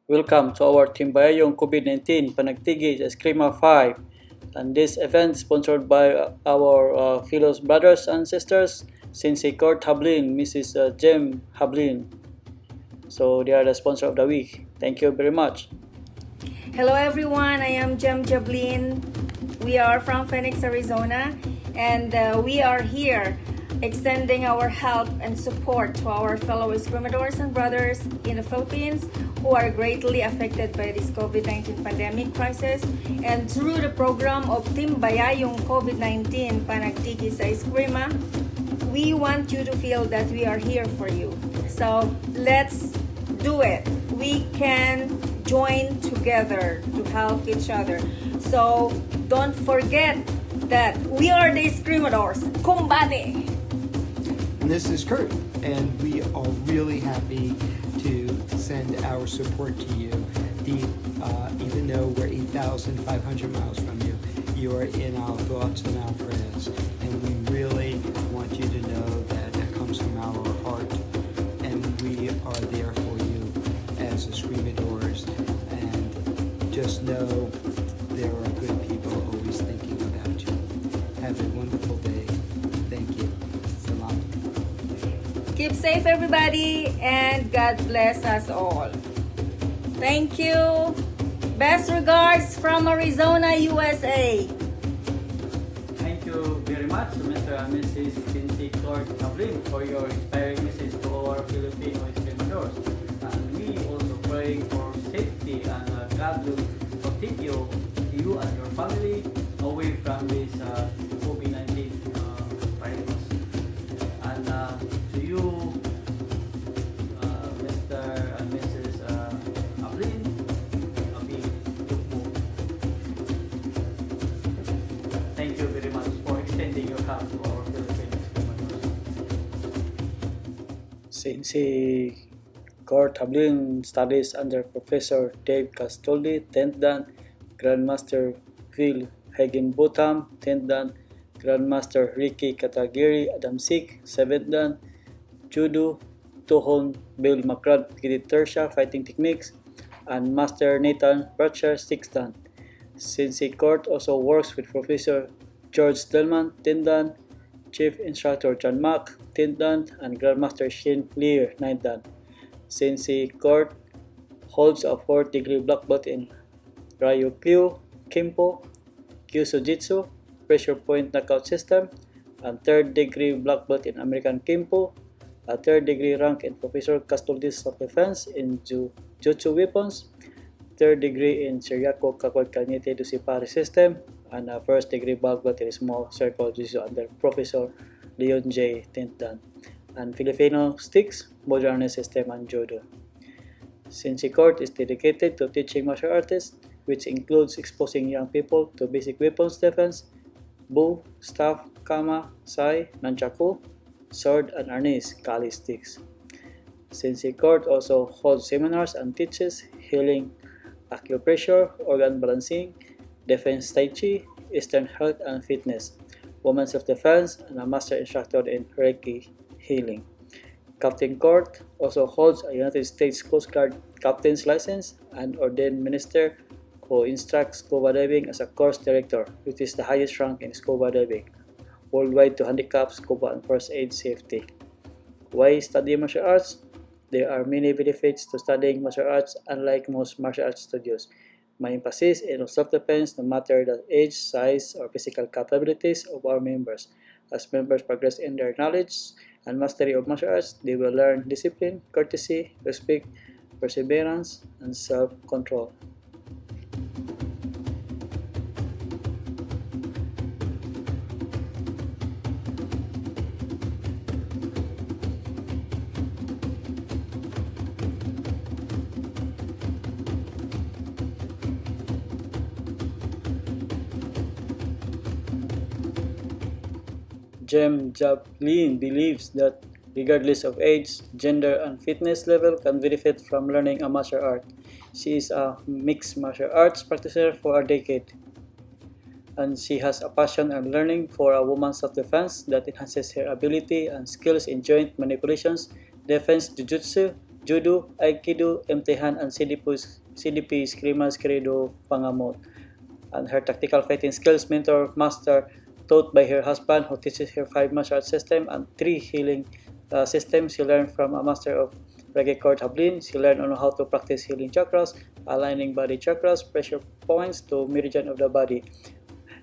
Welcome to our Timbayayong COVID-19 Panagtigi sa Eskrima 5. And this event is sponsored by our fellow brothers and sisters, Sensei Court Hablin, Mrs. Jem Hablin. So they are the sponsor of the week. Thank you very much. Hello everyone, I am Jem Jablin. We are from Phoenix, Arizona, and we are here extending our help and support to our fellow Escrimadores and brothers in the Philippines who are greatly affected by this COVID-19 pandemic crisis. And through the program of Timbayayong COVID-19 Panagtigi sa Eskrima, we want you to feel that we are here for you. So let's do it. We can join together to help each other. So don't forget that we are the Escrimadores. Combate! And this is Kurt, and we are really happy to send our support to you. Even though we're 8,500 miles from you, you are in our thoughts and our prayers. And we really want you to know that that comes from our heart, and we are there for you as Escrimadores. And just know there are good people always thinking about you. Have a wonderful day. Thank you. Salam. Keep safe, everybody, and God bless us all. Thank you. Best regards from Arizona, USA. Thank you very much, Mr. and Mrs. Sensei Court Hablin, for your inspiring message to our Filipino Escrimadores. And we also pray for safety and God will protect you and your family away from this COVID-19 virus. And to you, Mr. and Mrs. Ablin, Abi Tukmo, thank you very much for extending your help to our Philippine Escrimadores. Sensei Court Hablin studies under Professor Dave Castoldi, 10th Dan, Grandmaster Phil Higginbotham, 10th Dan, Grandmaster Ricky Katagiri Adamsik, 7th Dan, Judo Tohon Bill McCrud, Tertia Fighting Techniques, and Master Nathan Bratcher, 6th Dan. Sensei Court also works with Professor George Delman, 10th Dan, Chief Instructor John Mack, 10th Dan, and Grandmaster Shane Lear, 9th Dan. Sensei Court holds a 4th degree black belt in Ryukyu, Kempo, Kyusujitsu, Pressure Point Knockout System, and 3rd degree black belt in American Kempo, a 3rd degree rank in Professor Castoldi's Self-Defense in Jutsu Weapons, 3rd degree in Shiryaku Kakwad Kanete Dusipari System, and a 1st degree black belt in Small Circle Jiu-Jitsu under Professor Leon J. Tintan, and Filipino Sticks, Modern System, and Judo. Sensei Court is dedicated to teaching martial artists, which includes exposing young people to basic weapons defense, bow, staff, kama, sai, nunchaku, sword, and harness, kali sticks. Sensei Court also holds seminars and teaches healing, acupressure, organ balancing, defense tai chi, eastern health and fitness, women's self-defense, and a master instructor in Reiki healing. Captain Court also holds a United States Coast Guard captain's license and ordained minister who instructs scuba diving as a course director, which is the highest rank in scuba diving worldwide to handicap scuba and first aid safety. Why study martial arts? There are many benefits to studying martial arts, unlike most martial arts studios. My emphasis is on self-defense no matter the age, size, or physical capabilities of our members. As members progress in their knowledge and mastery of martial arts, they will learn discipline, courtesy, respect, perseverance, and self-control. Jem Jablin believes that regardless of age, gender, and fitness level can benefit from learning a martial art. She is a mixed martial arts practitioner for a decade, and she has a passion and learning for a woman's self-defense that enhances her ability and skills in joint manipulations, defense, jujutsu, Judo, Aikido, Imtihan, and CDP Eskrima Escrido Pangamot. And her tactical fighting skills mentor master taught by her husband who teaches her 5 martial arts system and 3 healing systems. She learned from a master of Reggae Court Hablin. She learned on how to practice healing chakras, aligning body chakras, pressure points to meridian of the body.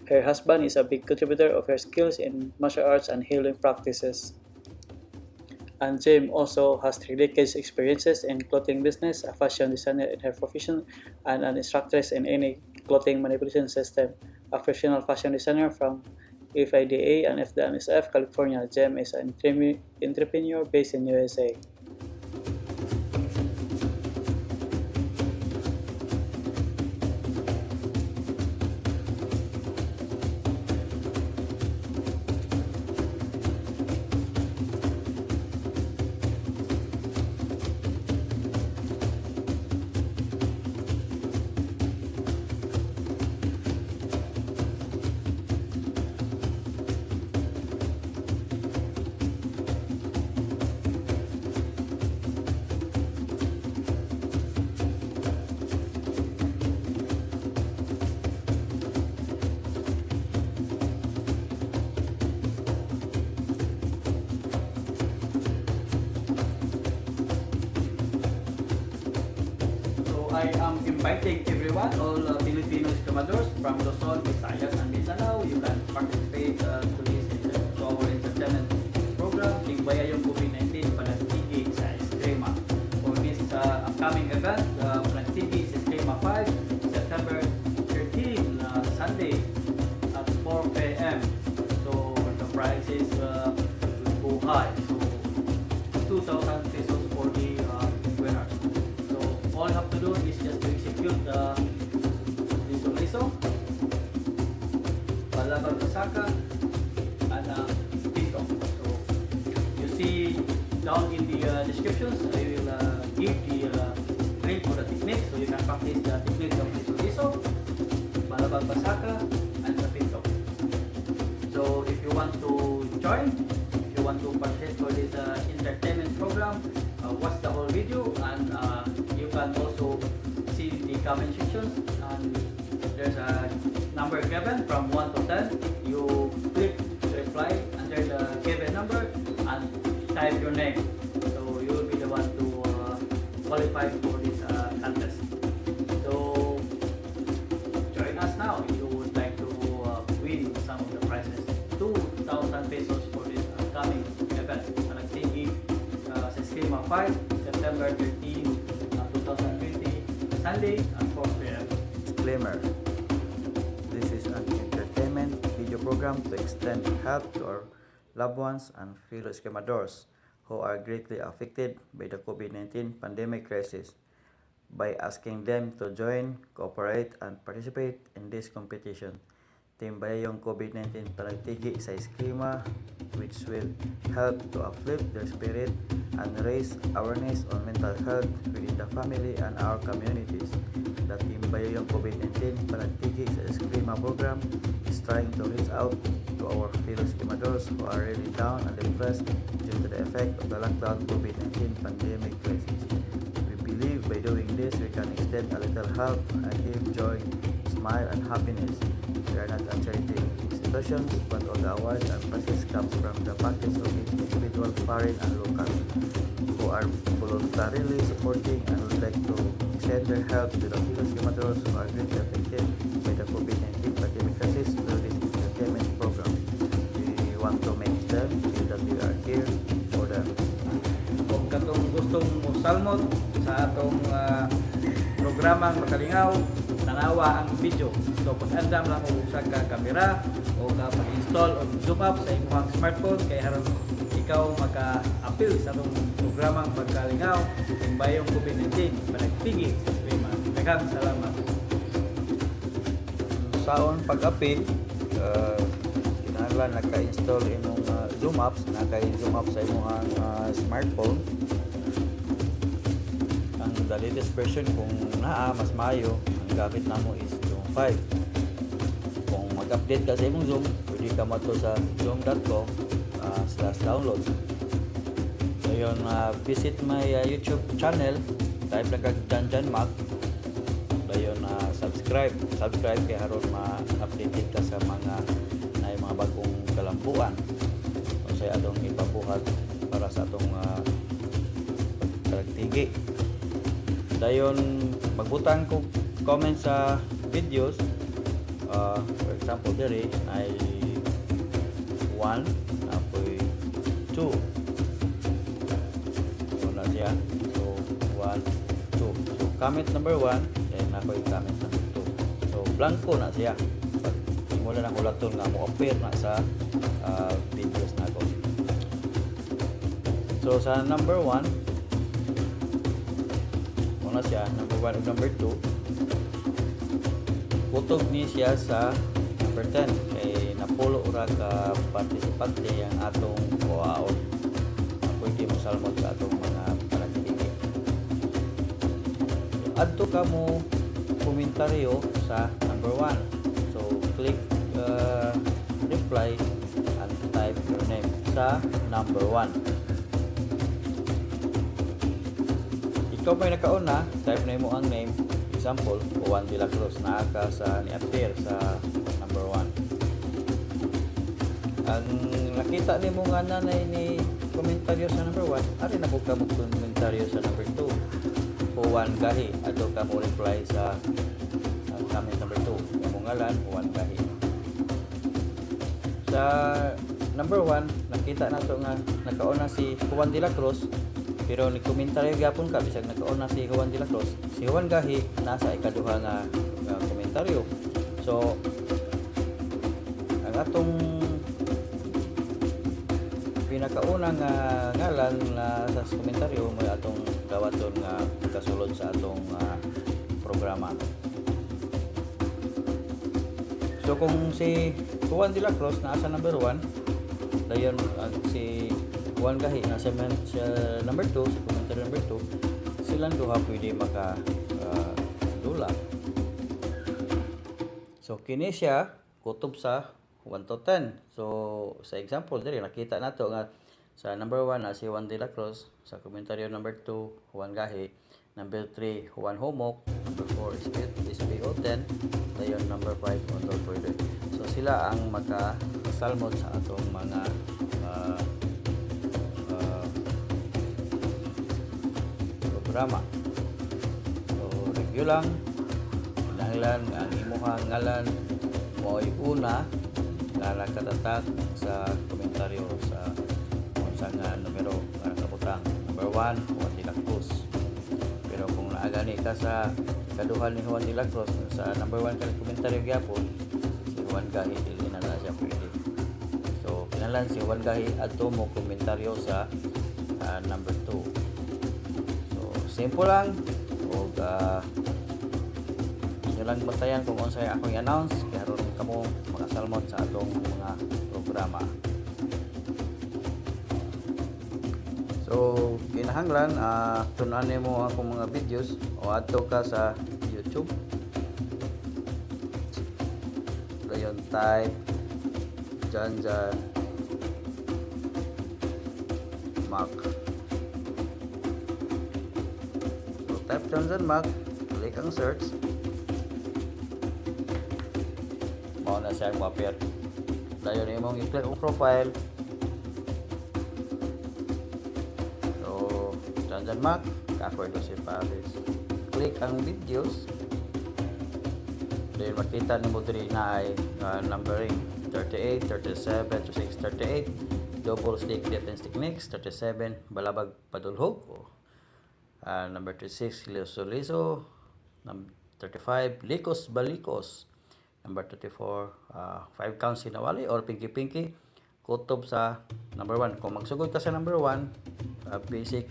Her husband is a big contributor of her skills in martial arts and healing practices. And Jim also has 3 decades experiences in clothing business, a fashion designer in her profession, and an instructress in any clothing manipulation system. A professional fashion designer from FIDA and FDMSF, California. Jem is an entrepreneur based in USA. I am inviting everyone, all Filipino escamadors from Luzon, Visayas, and Mindanao. You can participate to our entertainment program, Limbaya yung COVID-19 Panatigi sa Eskrima. For this upcoming event, Panatigi sa Eskrima 5, September 13, Sunday at 4 p.m. So the price is go high. So 2,000 pesos for the winners. All you have to do is just to execute the liso-liso, Balaban Pasaka, and Pinto. So you see down in the descriptions, I will give the link for the technique, so you can practice the techniques of liso-liso, Balaban Pasaka, and the Pinto. So if you want to join, if you want to participate for this entertainment program, watch the whole video, and you can also see the comment section, and there's a number given from 1 to 10. You click reply under the given number and type your name, so you will be the one to qualify for this contest. So join us now if you would like to win some of the prizes. 2,000 pesos for this upcoming event, Panatigi sa Eskrima 5, September 13, 2020, Sunday at 4 p.m. Disclaimer: this is an entertainment video program to extend help to our loved ones and fellow escamadors who are greatly affected by the COVID-19 pandemic crisis by asking them to join, cooperate, and participate in this competition. Timbaya yung COVID-19 Panatigi sa Eskrima, which will help to uplift their spirit and raise awareness on mental health within the family and our communities. The Timbaya yung COVID-19 Panatigi sa Eskrima program is trying to reach out to our fellow escamadors who are really down and depressed due to the effect of the lockdown COVID-19 pandemic crisis. We believe by doing this we can extend a little help and give joy, smile, and happiness. We are not a charity institution, but all the awards and prizes comes from the pockets of each individual, foreign and local, who are voluntarily supporting and would like to extend their help to the fellow escamadors who are greatly affected by the COVID-19 pandemic crisis through this entertainment program. We want to make them feel that we are here for them. Kung katong gustong mosalmot sa atong programang Makalingaw, tanawa ang video. So pag-andam lang mo sa kamera o pag-install o zoom up sa imong smartphone kay haron ikaw maka-appeal sa atong programang Makalingaw timbayong COVID-19 Panatigi sa Eskrima. Daghang salamat. Saon pag-appeal, kinahanglan naka-install imong zoom apps, naka-zoom up sa imong smartphone. Ang the latest version kung naa mas maayo, ang gamit namo is Zoom 5. Kung mag-update ka sa imong Zoom, pwede ka mato sa zoom.com/download. Dayon visit my YouTube channel, type lang kag Janjan Mac. Dayon subscribe kay aron ma-updated ka sa mga bagong kalambuan kung sa atong ipabuhat para sa atong pagtigi. Dayon magbutang ko comment sa videos. For example diri ay 1 apoy 2 na siya. So 1 2, so comment number 1 then ako'y comment number 2, so blanco na siya. Mula na hulaton nga mo appear na sa videos na ako. So sa number 1 muna siya, number 1 ug number 2 putog ni siya sa number 10 kay napulo ra ka participante ang atong kuhaon. Pwede mo salmon sa atong mga panagtiki. Adto ka mo komentaryo sa number 1. So click reply and type your name sa number 1. Ikaw may nakauna, type na mo ang name. Example, Juan de la Cruz na ka sa ni-appear sa number 1. Ang nakita ni mo nga nanay ni komentaryo sa number 1, ari na po ka mo komentaryo sa number 2. Juan Gahi, ato ka mo reply sa comment number 2. Yung mong ngalan, Juan Gahi. Sa number 1, nakita na ito nga nakauna si Juan de la Cruz, pero ni komentaryo gyapon ka bisag nakauna si Juan de la Cruz. Si Juan Gahi nasa ikaduha nga komentaryo. So ang atong pinakauna nga ngalan na sa komentaryo mo atong dawaton nga kasulod sa atong programa. So kung si Juan de la Cruz nasa number 1, dayon si Juan Gahi nasa number 2, sa commentary number 2, silang duha pwede maka dula. So kini siya kutob sa 1 to 10. So sa example diri nakita nato nga sa number 1 na si Juan de la Cruz, sa komentaryo number 2 Juan Gahi, number 3 Juan Homok, number 4 SPO 10, dayon number 5 Ondol Pwede. So sila ang makasalmot sa atong mga programa. So review lang, kinahanglan ang imuhang ngalan mo ay una na nakatatak sa komentaryo sa unsa nga numero nga nakabutang. Number 1 Juan de la Cruz. Pero kung naagani ka sa kaduhan ni Juan de la Cruz sa number 1 ka komentaryo gyapon, si Juan Gahi dili na siya pwede. So kinahanglan si Juan Gahi adto mo komentaryo sa number 2. Simple lang o inyo lang bantayan kung unsay akong i-announce kaya ron kamo makasalmot sa atong mga programa. So kinahanglan tunan mo akong mga videos o adto ka sa YouTube, dayon type Janjan Mac. Type Janjan Mac, click ang search, mao na siya ma-appear. Dayon imong i-click ang profile. So Janjan Mac, kakoy do si Paris. Click ang videos. Dayon makita nimo diri na ay numbering 38, 37, 36, 38, double stick defense techniques, 37 balabag padulhog. Number 36, liso-liso. Number 35, likos-balikos. Number 34, 5 counts sinawali or pinky-pinky. Kutob sa number 1. Kung magsugod ka sa number 1, basic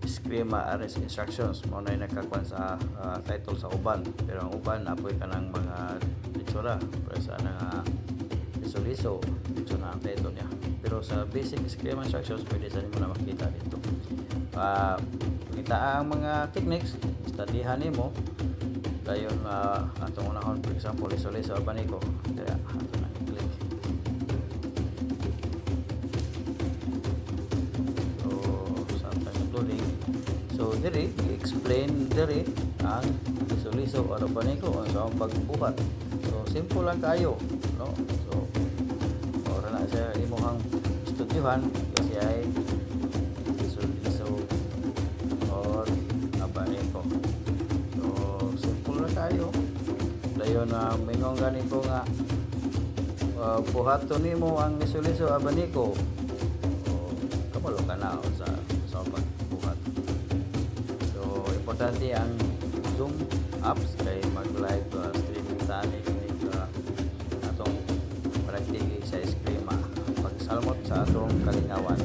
schema arrest instructions. Muna yung nagkakuan sa title sa uban. Pero ang uban, napoy ka ng mga litsura. Pero sa liso-liso, dito na ang title niya. Pero sa basic schema instructions, pwede sa nyo na makita dito. Kita ang mga techniques, studyhan nimo. Dayon atong unahon, for example, liso-liso abaniko. Kaya ato na i-click. diri i-explain diri ang liso-liso o abaniko sa ang pagbuhat. So simple lang kayo, no? So ora na siya imuhang estudyohan kasi ay liso-liso or abaniko. So simple lang kayo. Dayon na mingong gani ko nga buhaton nimo ang liso-liso abaniko. So kabalo ka na sa pagbuhat. So importante ang Zoom apps kay mag-live streaming tani atong practice sa eskrima pagsalmot sa atong kalingawan.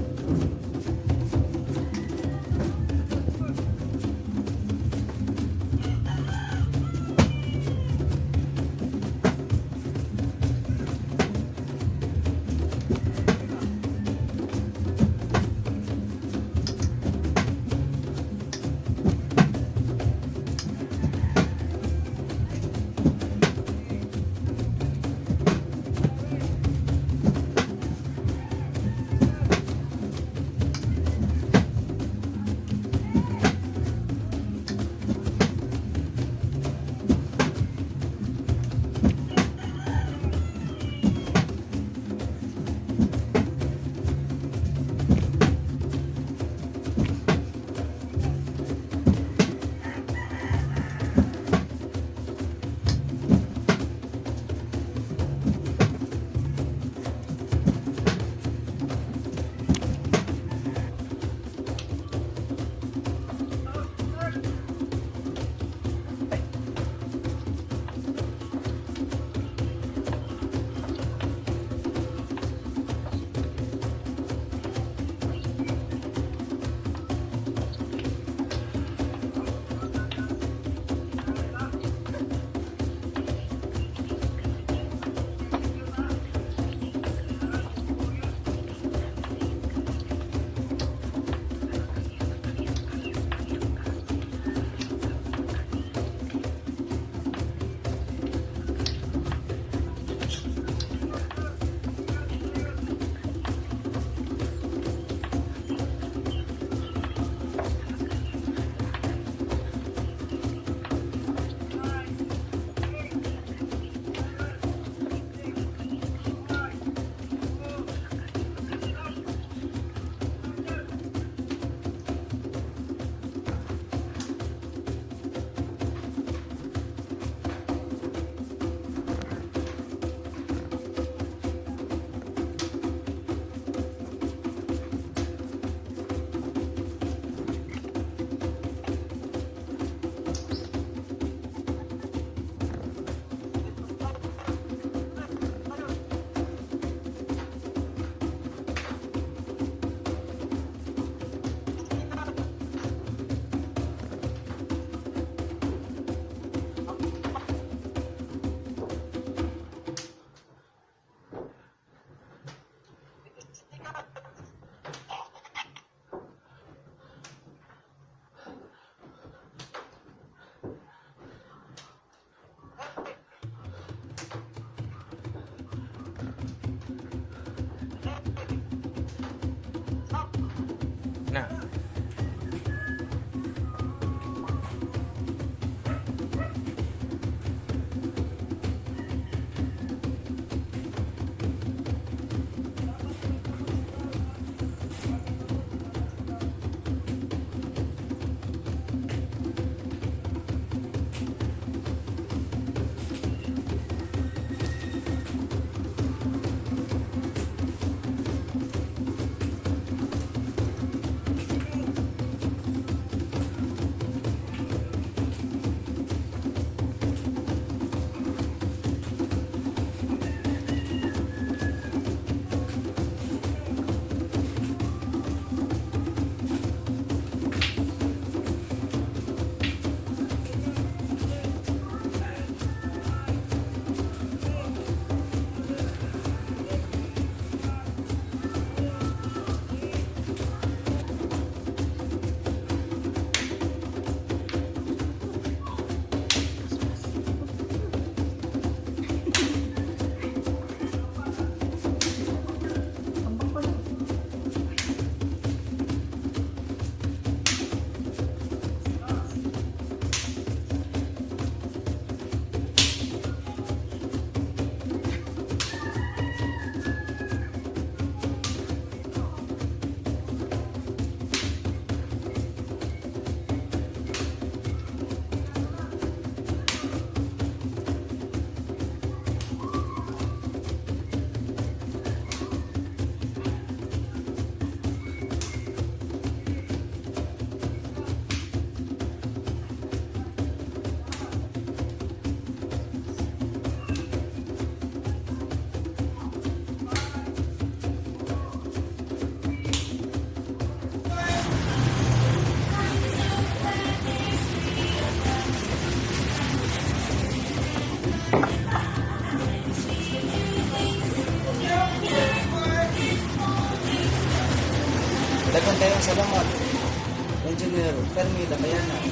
Fermi Dakayanan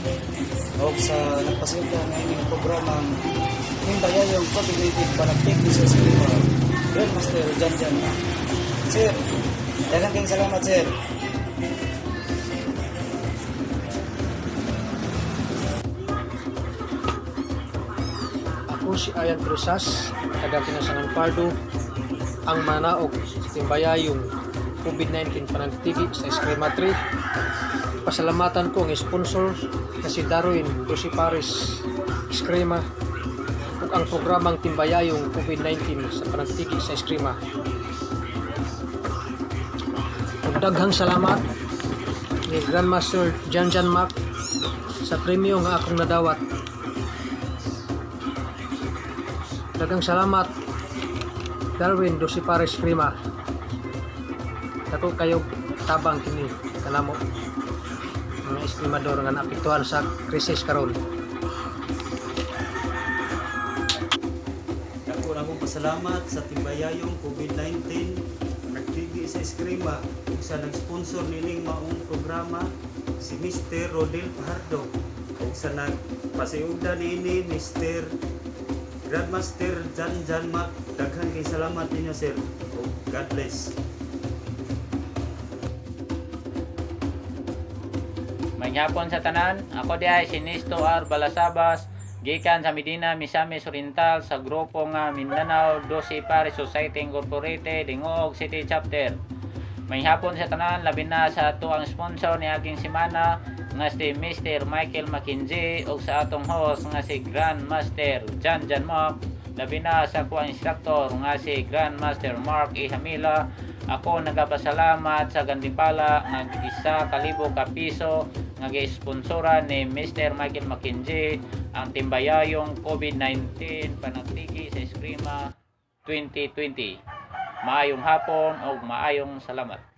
o sa nagpasilta na ining programang himbayayong COVID-19 panagtik sa eskwela Grandmaster Janjan. Sir, daghang kayong salamat sir. Ako si Ayan Cruzas, taga Kinasangan Pardo, ang manaog sa timbayayong COVID-19 panagtigi sa Eskrema 3. Pasalamatan ko ang sponsor na si Darwin Dosi Paris Eskrema ug ang programang timbayayong COVID-19 sa panagtigi sa Eskrema. Ug daghang salamat ni Grandmaster Janjan Mac sa premyo nga akong nadawat. Daghang salamat Darwin Dosi Paris Eskrema. Dako kayo tabang kini kanamo mga eskrimador nga naapektuhan sa krisis karon. Ako na akong pasalamat sa timbayayong COVID-19 nagtigi sa Eskrema ug sa nag-sponsor nining maong programa si Mr. Rodel Pajardo ug sa nagpasiugda niini Mr. Grandmaster Janjan Mac. Daghang kay salamat ninyo sir ug God bless. Mangyapon sa tanan, ako diay si Nisto R. Balasabas, gikan sa Medina, Misamis Oriental sa grupo nga Mindanao Dosi Paris Society Incorporated, Dingoog City Chapter. Mangyapon sa tanan, labi na sa ato ang sponsor ni aking simana nga si Mr. Michael McKinsey ug sa atong host nga si Grandmaster Janjan Mac. Labi na sa ako ang instructor nga si Grandmaster Mark E. Hamila. Ako nagapasalamat sa gantimpala nga 1,000 ka piso nga gisponsora ni Mr. Michael McKinsey ang timbayayong COVID-19 panagtigi sa Eskrema 2020. Maayong hapon o maayong salamat.